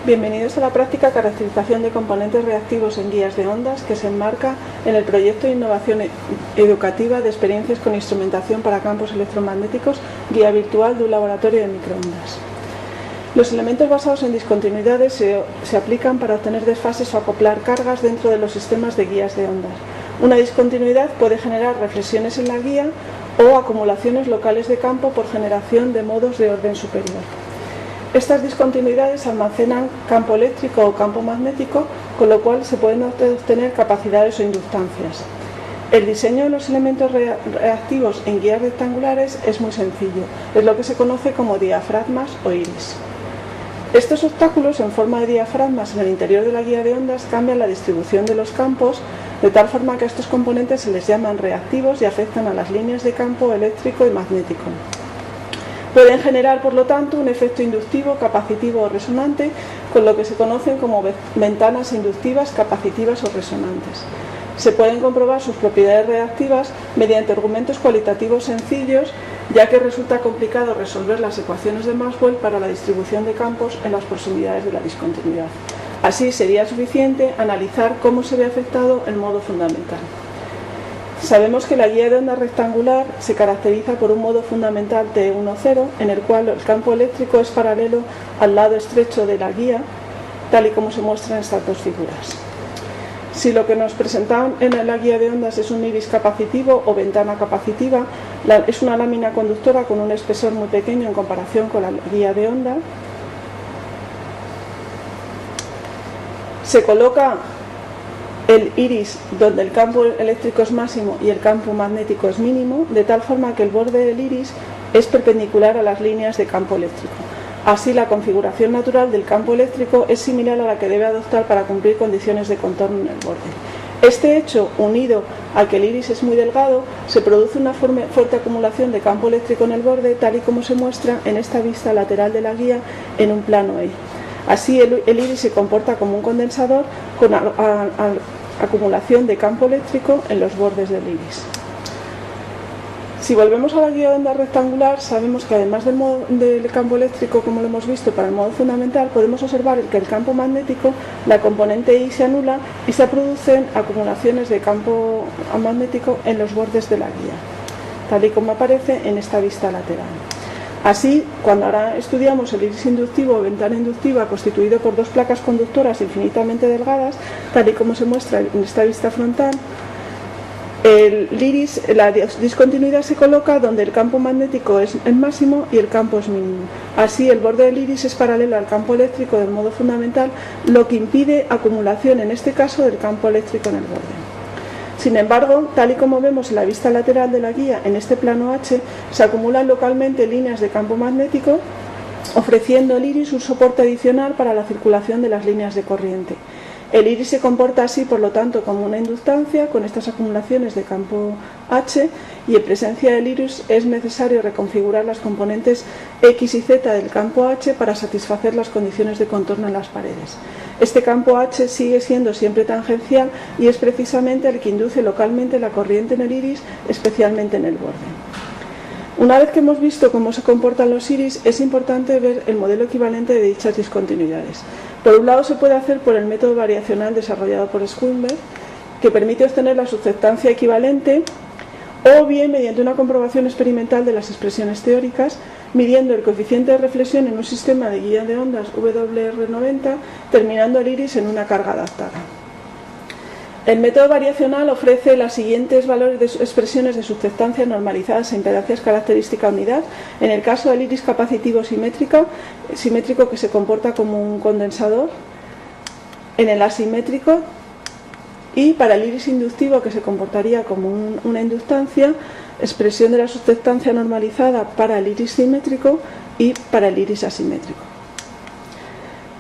Bienvenidos a la práctica caracterización de componentes reactivos en guías de ondas que se enmarca en el proyecto de innovación educativa de experiencias con instrumentación para campos electromagnéticos, guía virtual de un laboratorio de microondas. Los elementos basados en discontinuidades se aplican para obtener desfases o acoplar cargas dentro de los sistemas de guías de ondas. Una discontinuidad puede generar reflexiones en la guía o acumulaciones locales de campo por generación de modos de orden superior. Estas discontinuidades almacenan campo eléctrico o campo magnético, con lo cual se pueden obtener capacidades o inductancias. El diseño de los elementos reactivos en guías rectangulares es muy sencillo, es lo que se conoce como diafragmas o iris. Estos obstáculos en forma de diafragmas en el interior de la guía de ondas cambian la distribución de los campos, de tal forma que a estos componentes se les llaman reactivos y afectan a las líneas de campo eléctrico y magnético. Pueden generar, por lo tanto, un efecto inductivo, capacitivo o resonante, con lo que se conocen como ventanas inductivas, capacitivas o resonantes. Se pueden comprobar sus propiedades reactivas mediante argumentos cualitativos sencillos, ya que resulta complicado resolver las ecuaciones de Maxwell para la distribución de campos en las proximidades de la discontinuidad. Así sería suficiente analizar cómo se ve afectado el modo fundamental. Sabemos que la guía de onda rectangular se caracteriza por un modo fundamental T10, en el cual el campo eléctrico es paralelo al lado estrecho de la guía, tal y como se muestra en estas dos figuras. Si lo que nos presentan en la guía de ondas es un iris capacitivo o ventana capacitiva, es una lámina conductora con un espesor muy pequeño en comparación con la guía de onda. Se coloca el iris donde el campo eléctrico es máximo y el campo magnético es mínimo, de tal forma que el borde del iris es perpendicular a las líneas de campo eléctrico. Así, la configuración natural del campo eléctrico es similar a la que debe adoptar para cumplir condiciones de contorno en el borde. Este hecho, unido a que el iris es muy delgado, se produce una fuerte acumulación de campo eléctrico en el borde, tal y como se muestra en esta vista lateral de la guía en un plano E. Así, el iris se comporta como un condensador con acumulación de campo eléctrico en los bordes del iris. Si volvemos a la guía de onda rectangular, sabemos que además del campo eléctrico, como lo hemos visto para el modo fundamental, podemos observar que el campo magnético, la componente I se anula y se producen acumulaciones de campo magnético en los bordes de la guía, tal y como aparece en esta vista lateral. Así, cuando ahora estudiamos el iris inductivo o ventana inductiva constituido por dos placas conductoras infinitamente delgadas, tal y como se muestra en esta vista frontal, la discontinuidad se coloca donde el campo magnético es máximo y el campo es mínimo. Así, el borde del iris es paralelo al campo eléctrico del modo fundamental, lo que impide acumulación, en este caso, del campo eléctrico en el borde. Sin embargo, tal y como vemos en la vista lateral de la guía, en este plano H, se acumulan localmente líneas de campo magnético, ofreciendo al iris un soporte adicional para la circulación de las líneas de corriente. El iris se comporta así, por lo tanto, como una inductancia con estas acumulaciones de campo H, y en presencia del iris es necesario reconfigurar las componentes X y Z del campo H para satisfacer las condiciones de contorno en las paredes. Este campo H sigue siendo siempre tangencial y es precisamente el que induce localmente la corriente en el iris, especialmente en el borde. Una vez que hemos visto cómo se comportan los iris, es importante ver el modelo equivalente de dichas discontinuidades. Por un lado, se puede hacer por el método variacional desarrollado por Schoenberg, que permite obtener la susceptancia equivalente, o bien mediante una comprobación experimental de las expresiones teóricas, midiendo el coeficiente de reflexión en un sistema de guía de ondas WR90, terminando el iris en una carga adaptada. El método variacional ofrece las siguientes valores de expresiones de susceptancia normalizadas a impedancias característica unidad. En el caso del iris capacitivo simétrico que se comporta como un condensador, en el asimétrico, y para el iris inductivo, que se comportaría como una inductancia, expresión de la susceptancia normalizada para el iris simétrico y para el iris asimétrico.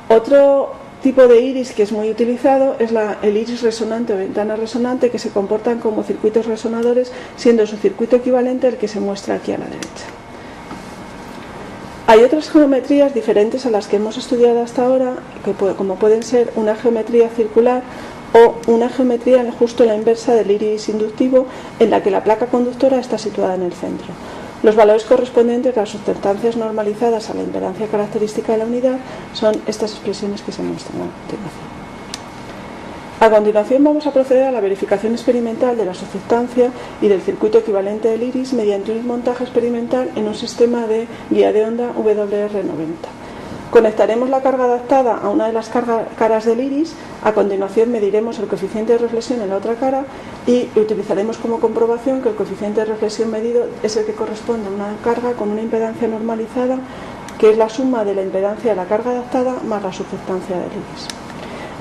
Otro tipo de iris que es muy utilizado es el iris resonante o ventana resonante, que se comportan como circuitos resonadores, siendo su circuito equivalente al que se muestra aquí a la derecha. Hay otras geometrías diferentes a las que hemos estudiado hasta ahora, como pueden ser una geometría circular o una geometría justo la inversa del iris inductivo, en la que la placa conductora está situada en el centro. Los valores correspondientes a las sustancias normalizadas a la impedancia característica de la unidad son estas expresiones que se muestran a continuación. A continuación vamos a proceder a la verificación experimental de la susceptancia y del circuito equivalente del iris mediante un montaje experimental en un sistema de guía de onda WR90. Conectaremos la carga adaptada a una de las caras del iris, a continuación mediremos el coeficiente de reflexión en la otra cara y utilizaremos como comprobación que el coeficiente de reflexión medido es el que corresponde a una carga con una impedancia normalizada, que es la suma de la impedancia de la carga adaptada más la susceptancia del iris.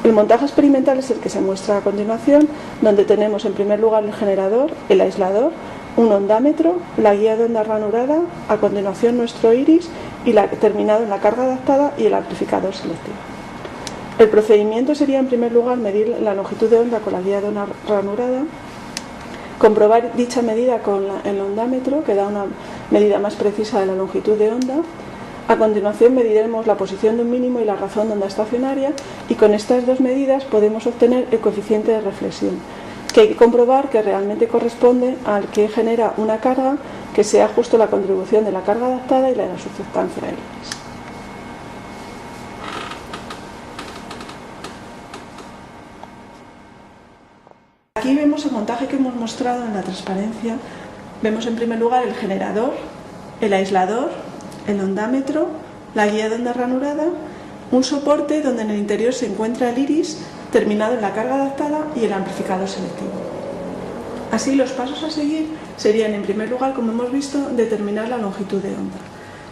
El montaje experimental es el que se muestra a continuación, donde tenemos en primer lugar el generador, el aislador, un ondámetro, la guía de onda ranurada, a continuación nuestro iris y terminado en la carga adaptada y el amplificador selectivo. El procedimiento sería en primer lugar medir la longitud de onda con la guía de onda ranurada, comprobar dicha medida con el ondámetro, que da una medida más precisa de la longitud de onda. A continuación mediremos la posición de un mínimo y la razón de onda estacionaria, y con estas dos medidas podemos obtener el coeficiente de reflexión, que hay que comprobar que realmente corresponde al que genera una carga que sea justo la contribución de la carga adaptada y la de la susceptancia del iris. Aquí vemos el montaje que hemos mostrado en la transparencia. Vemos en primer lugar el generador, el aislador, el ondámetro, la guía de onda ranurada, un soporte donde en el interior se encuentra el iris terminado en la carga adaptada y el amplificador selectivo. Así, los pasos a seguir serían, en primer lugar, como hemos visto, determinar la longitud de onda.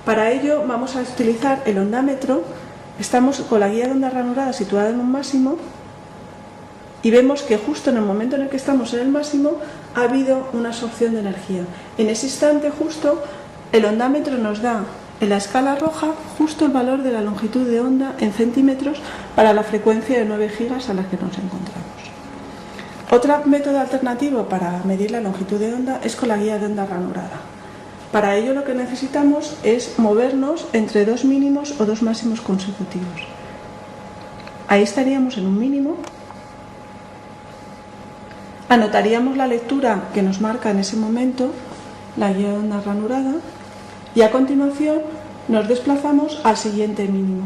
Para ello vamos a utilizar el ondámetro. Estamos con la guía de onda ranurada situada en un máximo y vemos que justo en el momento en el que estamos en el máximo ha habido una absorción de energía. En ese instante justo el ondámetro nos da en la escala roja justo el valor de la longitud de onda en centímetros para la frecuencia de 9 gigas a la que nos encontramos. Otro método alternativo para medir la longitud de onda es con la guía de onda ranurada. Para ello lo que necesitamos es movernos entre dos mínimos o dos máximos consecutivos. Ahí estaríamos en un mínimo. Anotaríamos la lectura que nos marca en ese momento la guía de onda ranurada y a continuación nos desplazamos al siguiente mínimo.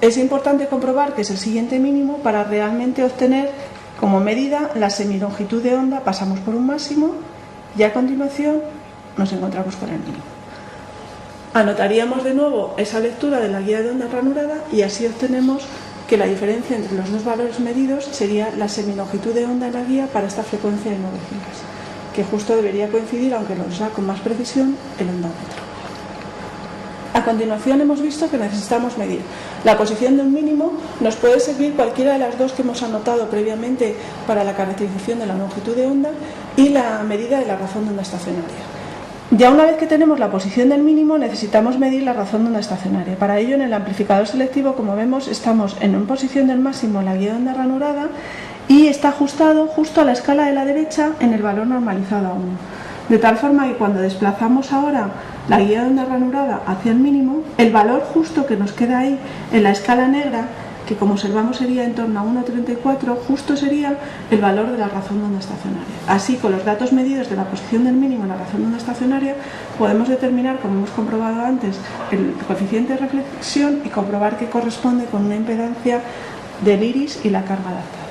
Es importante comprobar que es el siguiente mínimo para realmente obtener como medida la semilongitud de onda. Pasamos por un máximo y a continuación nos encontramos con el mínimo. Anotaríamos de nuevo esa lectura de la guía de onda ranurada y así obtenemos que la diferencia entre los dos valores medidos sería la semilongitud de onda en la guía para esta frecuencia de 9 gigas, que justo debería coincidir, aunque nos da con más precisión, el ondámetro. A continuación hemos visto que necesitamos medir la posición de un mínimo. Nos puede servir cualquiera de las dos que hemos anotado previamente para la caracterización de la longitud de onda y la medida de la razón de onda estacionaria. Ya una vez que tenemos la posición del mínimo, necesitamos medir la razón de onda estacionaria. Para ello, en el amplificador selectivo, como vemos, estamos en una posición del máximo en la guía de onda ranurada y está ajustado justo a la escala de la derecha en el valor normalizado a 1. De tal forma que cuando desplazamos ahora la guía de onda ranurada hacia el mínimo, el valor justo que nos queda ahí en la escala negra, que como observamos sería en torno a 1,34, justo sería el valor de la razón de onda estacionaria. Así, con los datos medidos de la posición del mínimo en la razón de onda estacionaria, podemos determinar, como hemos comprobado antes, el coeficiente de reflexión y comprobar que corresponde con una impedancia del iris y la carga adaptada.